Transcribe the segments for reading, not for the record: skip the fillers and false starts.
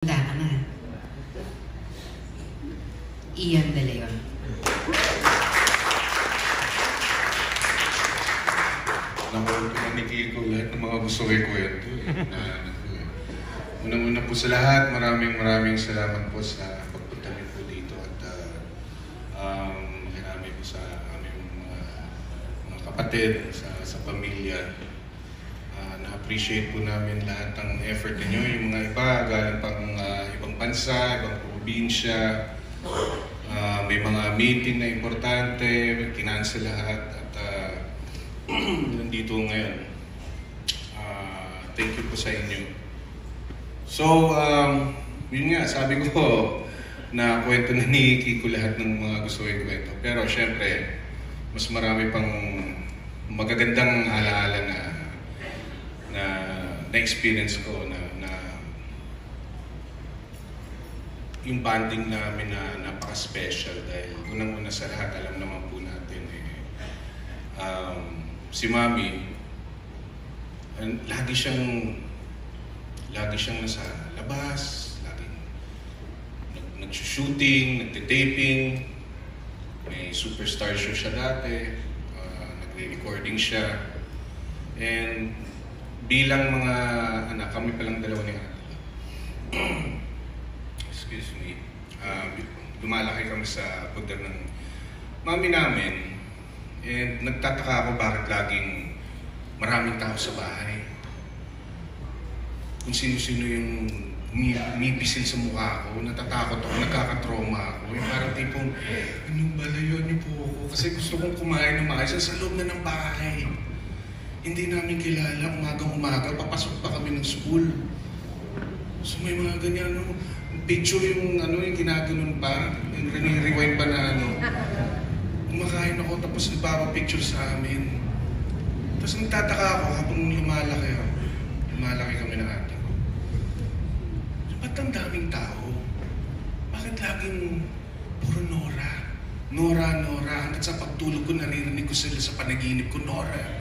Ama, Ian De Leon. Pinamigil ko lahat ng mga gusto ko ikwento. Unang-una po sa lahat, maraming salamat po sa pagpunta niyo po dito at makiramay po sa aming mga kapatid, sa pamilya. Na-appreciate po namin lahat ng effort niyo. Yung mga iba, galing pang ibang bansa, ibang probinsya. May mga meeting na importante, kinansel lahat at nandito ngayon. Thank you po sa inyo. So, yun nga, sabi ko na kwento na ni Kiko lahat ng mga gusto ko kwento. Pero syempre, mas marami pang magagandang alaala na experience ko na yung bonding namin na napaka-special dahil unang-una sa lahat, alam naman po natin si Mami, lagi siyang nasa labas, laging nag-shooting, nagtitaping, may superstar show siya dati, nagre-recording siya, and bilang mga anak, kami palang dalawa ni Ate, excuse me, lumalaki kami sa pagdar ng mami namin, and nagtataka ako bakit laging maraming tao sa bahay. Kung sino-sino yung umipisil sa mukha ko, natatakot ako, nagkakatrauma ako. Yung parang tipong, anong balayon niyo po ako? Kasi gusto kong kumain ng maayos sa loob na ng bahay. Hindi namin kilala, umagang-umaga, papasok pa kami ng school. So may mga ganyan, picture yung ginaganon pa, yung rewind pa na kumakain ako tapos nagpapapicture sa amin. Tapos nagtataka ako habang lumalaki kami ng ate ko. Ba't ang daming tao? Bakit laging puro Nora? Nora. Hanggat sa pagtulog ko, naririnig ko sila sa panaginip ko, Nora.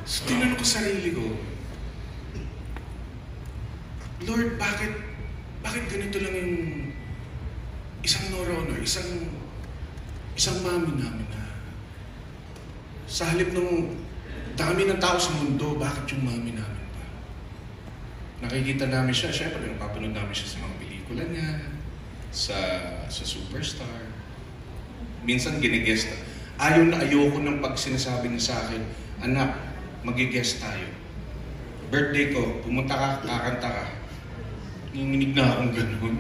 So tinanong ko sarili ko, Lord, bakit ganito lang yung isang Nora Honor, isang mami namin na sa halip ng dami ng tao sa mundo, bakit yung mami namin pa? Nakikita namin siya, syempre napapanood namin siya sa mga pelikula niya, sa Superstar. Minsan ginigest. Ayoko ng pag sinasabi niya sa akin, anak, mag-guest tayo. Birthday ko, pumunta ka, kakanta ka. Nanginig na akong ganun.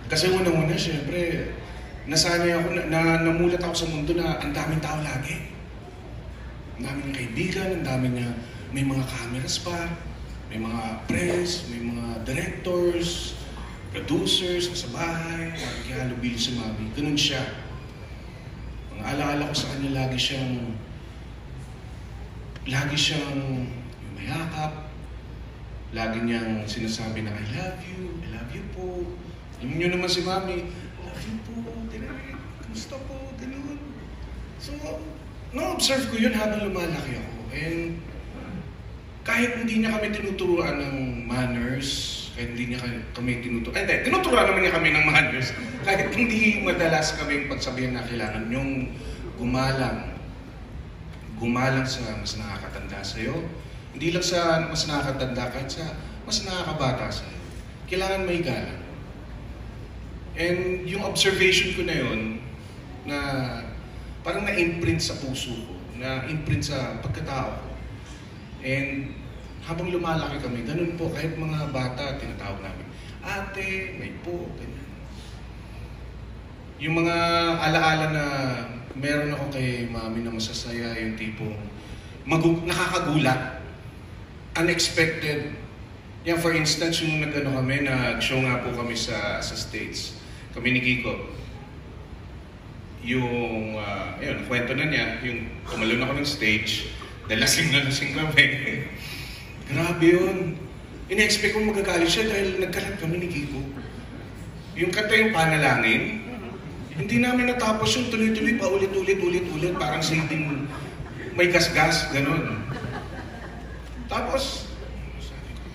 Kasi una-una, syempre, nasanay ako, namulat ako sa mundo na ang daming tao lagi. Ang daming kaibigan, ang daming may mga cameras pa, may mga press, may mga directors, producers sa bahay, nakikihalubili si Mami. Ganun siya. Ang alaala ko sa kanya, lagi siyang mayakap. Lagi niyang sinasabi na, I love you po. Alam niyo naman si Mami, I love you po, kamusta po, ganun. So, na-observe ko yun habang lumalaki ako. And kahit hindi niya kami tinuturuan ng manners, kahit hindi niya kami tinuturuan naman niya kami ng manners, kahit hindi madalas kami pagsabihan na kailangan niyong gumalang sa mas nakakatanda sa'yo. Hindi lang sa mas nakakatanda, kahit sa mas nakakabata sa'yo. Kailangan may galang. And yung observation ko na yun, na parang na-imprint sa puso ko, na-imprint sa pagkatao ko. And habang lumalaki kami, ganun po, kahit mga bata, tinatawag namin, ate, may po, ganyan. Yung mga alaala na meron ako kay Mami na masasaya, yung tipong nakakagulat, unexpected. Yan, for instance, yung nag-show nga po kami sa States. Kami ni Kiko. Yung, kwento na niya, yung tumalon ako ng stage, dahil lasing kami. Grabe yun. In-expect ko magagalit siya dahil nagkalat kami ni Kiko. Yung kanta yung Panalangin, hindi namin natapos yung tuloy-tuloy pa ulit, parang singing may gas-gas, gano'n. Tapos, sabi ko,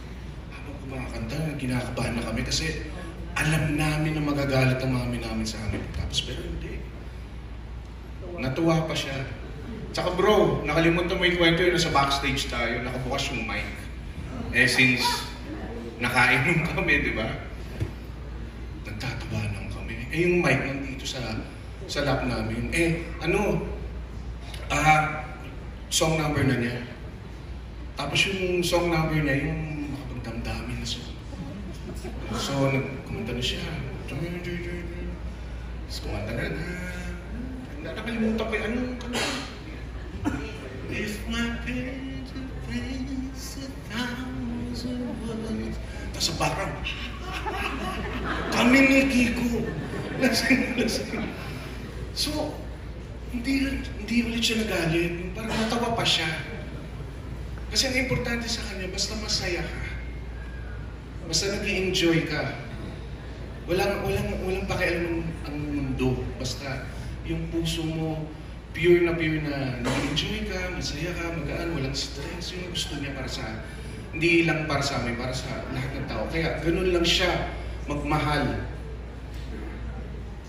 habang mga kanta, kinakabahan na kami kasi alam namin na magagalit ang mami namin sa amin. Tapos pero hindi. Natuwa pa siya. Tsaka bro, nakalimutan mo yung kwento yun, nasa backstage tayo, nakabukas yung mic. Eh since nakainom kami, di ba? Nagtatabanan kami. Eh yung mic nandito sa lap namin. Song number na niya. Tapos yung song number niya, yung makapagdamdamin na song. So, kumanta na siya. Tapos kumanta na. Nakalimutan ko yung anong kanta. If my parents would face 1,000 words. Tapos parang, kami ni Kiko. Lasing. So, hindi ulit siya nagalit. Parang natawa pa siya. Kasi ang importante sa kanya, basta masaya ka. Basta nag-i-enjoy ka. Walang pakialam ang mundo. Basta yung puso mo, pure na nag-enjoy ka, masaya ka, magaan, walang stress. Yung gusto niya para sa, hindi lang para sa amin, para sa lahat ng tao. Kaya ganun lang siya magmahal.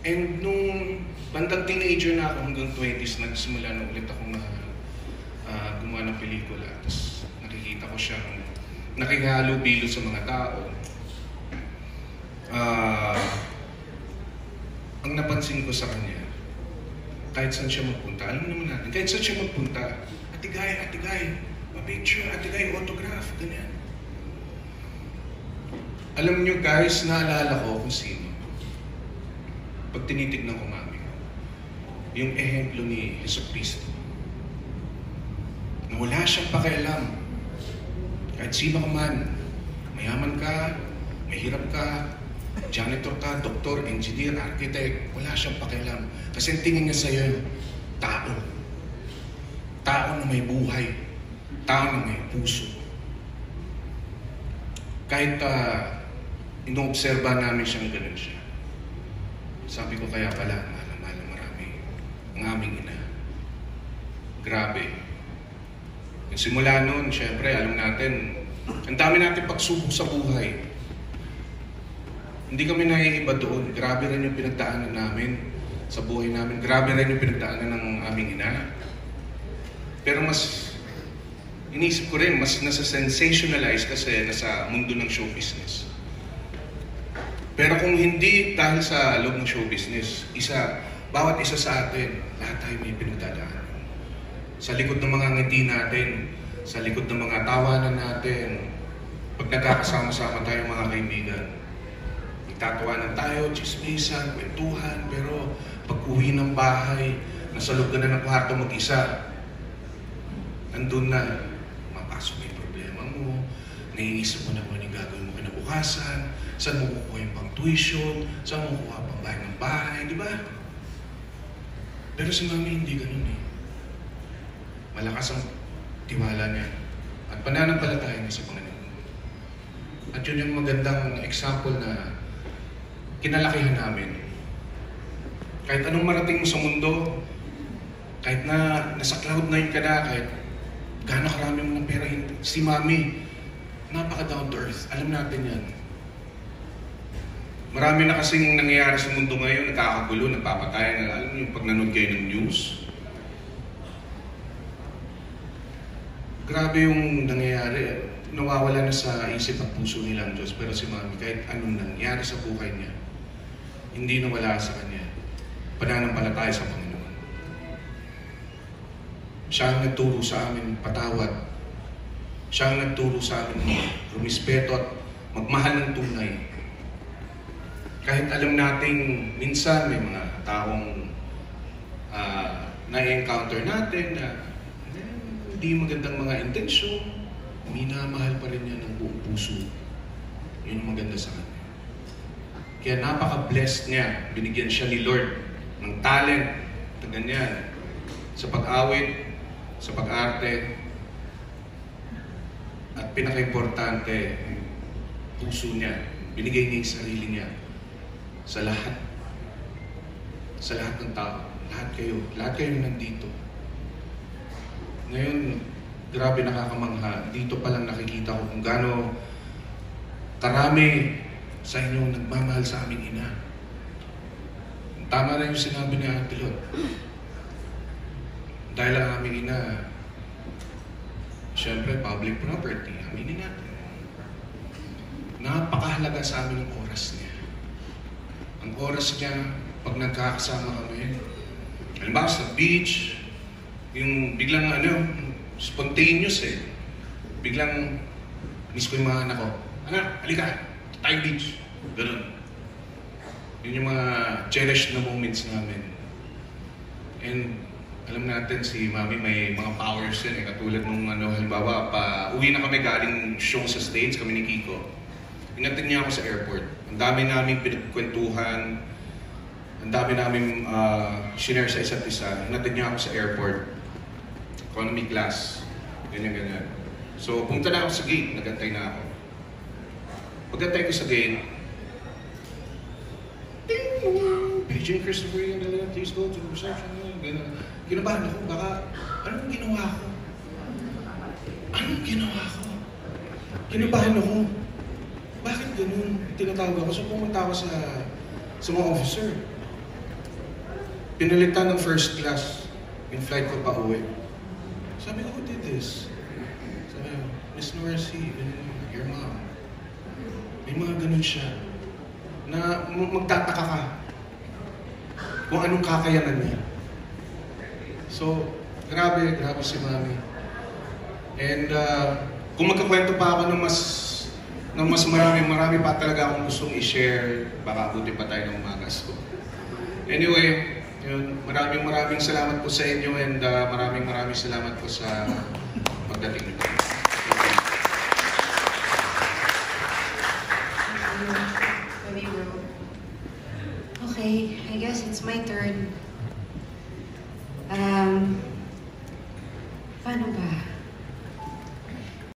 And nung bandang teenager na ako hanggang 20s, nagsimula na ulit akong gumawa ng pelikula. Tapos nakikita ko siyang nakihalo-bilo sa mga tao. Ang napansin ko sa kanya, kahit saan siya magpunta, alam naman natin, kahit saan siya magpunta, atigay, pa-picture, atigay, autograph, ganyan. Alam niyo guys, naalala ko kung sino. Pag tinitignan ko mami, yung ehemplo ni Jesucristo, na wala siyang pakialam. Kahit sino ka man, mayaman ka, mahirap ka, janitor ka, doktor, engineer, architect, wala siyang pakialam. Kasi ang tingin niya sa'yo, tao. Tao na may buhay. Tao na may puso. Kahit inoobserba namin siyang ganun siya. Sabi ko kaya pala, mahal na marami ang aming ina. Grabe. Yung simula noon, syempre, alam natin, ang dami natin pagsubok sa buhay. Hindi kami naiiba doon. Grabe rin yung pinagdaanan namin sa buhay namin. Grabe rin yung pinagdaanan ng aming ina. Pero mas, inisip ko rin, mas nasa-sensationalize kasi nasa mundo ng show business. Pero kung hindi dahil sa loob ng show business, bawat isa sa atin, lahat tayo may pinagdadaanan. Sa likod ng mga ngiti natin, sa likod ng mga tawanan natin, pag nagkakasama-sama tayo mga kaibigan, magtatawanan tayo, chismisan, kwentuhan, pero pag uwi ng bahay, nasa loob ka na ng kwarto mag-isa, nandun na, mapasok yung problema mo, naiisip mo na kung anong gagawin mo kinabukasan, saan mo kukuha yung pang tuition, saan mo kukuha pang bahay ng bahay, di ba? Pero si mami hindi ganun eh. Malakas ang tiwala niya at pananampalataya niya sa Panginoon. At yun yung magandang example na kinalakihan namin. Kahit anong marating mo sa mundo, kahit na nasa cloud9 ka na, kahit gaano karami mo ng pera, si mami, napaka down to earth. Alam natin yan. Marami na kasing nangyayari sa mundo ngayon, nagkakagulo, nagpapatayan. Alam niyo, pag nanood kayo ng news, grabe yung nangyayari. Nawawala na sa isip at puso nila ang Diyos. Pero si mami, kahit anong nangyari sa buhay niya, hindi nawala sa kanya. Pananampalataya sa Panginoon. Siya ang nagturo sa amin patawad. Siya ang nagturo sa amin rumispeto at magmahal ng tunay. Kahit alam nating minsan may mga taong na-encounter natin na hindi magandang mga intensyon, minamahal pa rin niya ng buong puso. Yun ang maganda sa kanya. Kaya napaka-blessed niya. Binigyan siya ni Lord ng talent na ganyan. Sa pag-awit, sa pag-arte, at pinaka-importante, puso niya. Binigay niya yung sarili niya sa lahat. Sa lahat ng tao. Lahat kayo nandito. Ngayon, grabe nakakamangha. Dito pa lang nakikita ko kung gaano karami sa inyong nagmamahal sa aming ina. Tama na yung sinabi ni Ate Lot. Dahil ang aming ina, siyempre, public property, aminin natin. Napakahalaga sa amin ang oras niya. Ang oras niya, pag nagkakasama kami, halimbawa sa beach, yung biglang spontaneous biglang, miss ko yung mga anak ko. Anak, halika, tayo beach. Ganun. Yun yung mga cherished na moments namin. And alam natin si Mami may mga powers yan katulad nung halimbawa, uwi na kami galing show sa States, kami ni Kiko. Inatid niya ako sa airport. Ang dami naming pinagkwentuhan, ang dami naming shinare sa isa't isa. Inatid niya ako sa airport. Economy class. Ganyan. So, punta na ako sa gate. Nagantay na ako. Pagantay ko sa gate, PJ Christopher yung dalawa, please go to the reception. Ganyan. Kinabahan ako. Baka, anong ginawa ko? Kinabahan ako. Bakit ganun? Tinatawag ako. So, pumunta ako sa mga officer. Pinalitan ng first class yung flight ko pa uwi. Sabi ko, who did this? Sabi ko, Miss Norcy, your mom. May mga ganun siya. Na magtataka ka kung anong kakayanan niya. So, grabe si Mami. And kung magkakwento pa ako ng mas marami pa talaga akong gustong i-share, baka abuti pa tayo ng umagas ko. Anyway, yun, maraming salamat po sa inyo and maraming salamat po sa pagdating nito. Okay, I guess it's my turn. Paano ba?